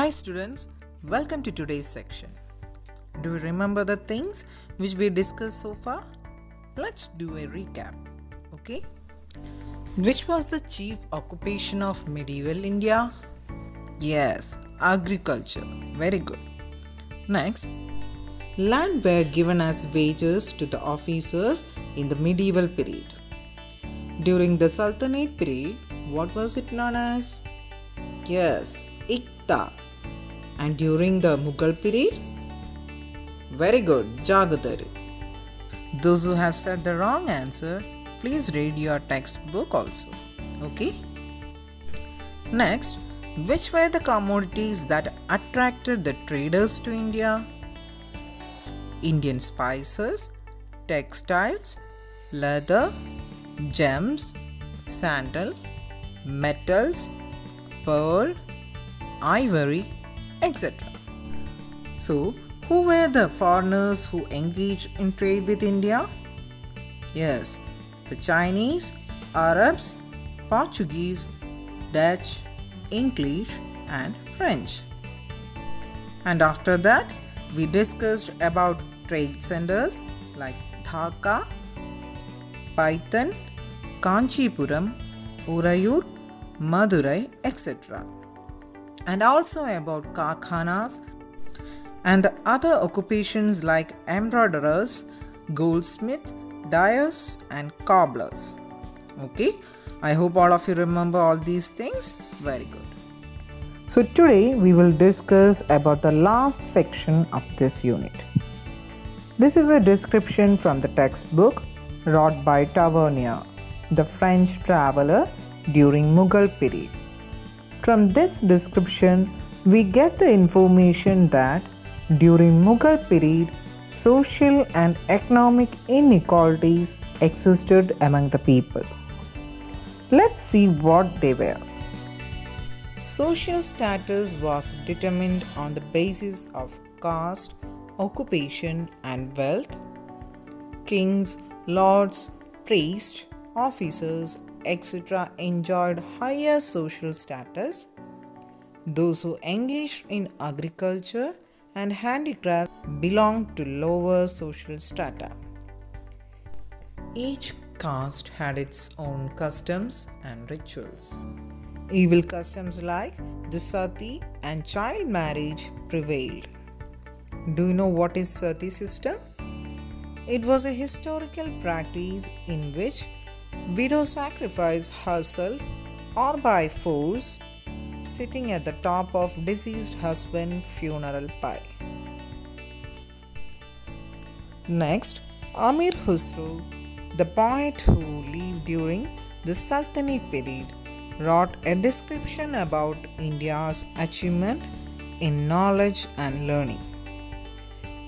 Hi students, welcome to today's section. Do you remember the things which we discussed so far? Let's do a recap, okay? Which was the chief occupation of medieval India? Yes, agriculture. Very good. Next, land were given as wages to the officers in the medieval period. During the Sultanate period, what was it known as? Yes, Ikta. And during the Mughal period? Very good, Jagadari. Those who have said the wrong answer, please read your textbook also. Okay? Next, which were the commodities that attracted the traders to India? Indian spices, textiles, leather, gems, sandal, metals, pearl, ivory, etc. So, who were the foreigners who engaged in trade with India? Yes, the Chinese, Arabs, Portuguese, Dutch, English, and French. And after that, we discussed about trade centers like Dhaka, Python, Kanchipuram, Urayur, Madurai, etc. And also about Karkhanas and the other occupations like embroiderers, goldsmith, dyers, and cobblers. Okay, I hope all of you remember all these things. Very good. So today we will discuss about the last section of this unit. This is a description from the textbook wrote by Tavernier, the French traveler during Mughal period. From this description, we get the information that during Mughal period, social and economic inequalities existed among the people. Let's see what they were. Social status was determined on the basis of caste, occupation, and wealth. Kings, lords, priests, officers, etc. enjoyed higher social status. Those who engaged in agriculture and handicraft belonged to lower social strata. Each caste had its own customs and rituals. Evil customs like the sati and child marriage prevailed. Do you know what is sati system? It was a historical practice in which widow sacrificed herself or by force, sitting at the top of deceased husband's funeral pile. Next, Amir Khusro, the poet who lived during the Sultanate period, wrote a description about India's achievement in knowledge and learning.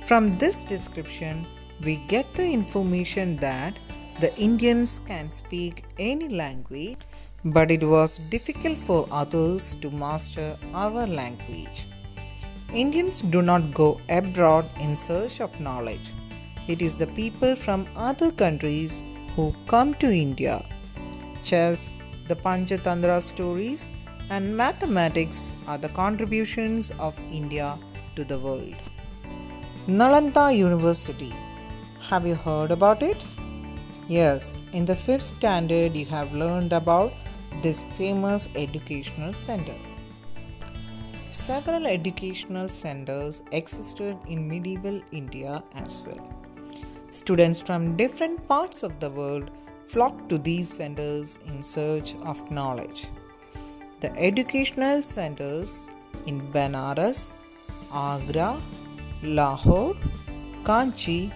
From this description, we get the information that the Indians can speak any language, but it was difficult for others to master our language. Indians do not go abroad in search of knowledge. It is the people from other countries who come to India. Chess, the Panchatantra stories, and mathematics are the contributions of India to the world. Nalanda University. Have you heard about it? Yes, in the 5th standard you have learned about this famous educational center. Several educational centers existed in medieval India as well. Students from different parts of the world flocked to these centers in search of knowledge. The educational centers in Benares, Agra, Lahore, Kanchi,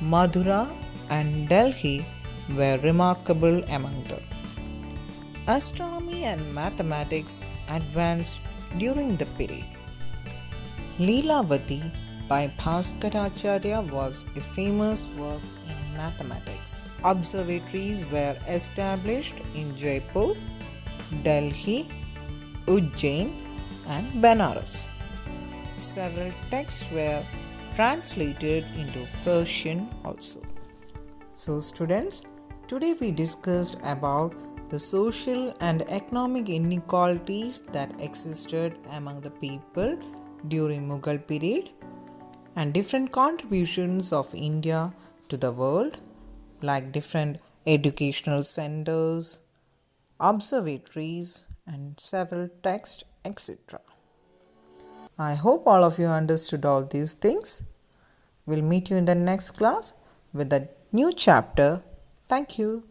Mathura, and Delhi were remarkable among them. Astronomy and mathematics advanced during the period. Leelavati by Bhaskaracharya was a famous work in mathematics. Observatories were established in Jaipur, Delhi, Ujjain, and Benares. Several texts were translated into Persian also. So students, today we discussed about the social and economic inequalities that existed among the people during Mughal period, and different contributions of India to the world, like different educational centers, observatories, and several texts, etc. I hope all of you understood all these things. We'll meet you in the next class with a new chapter. Thank you.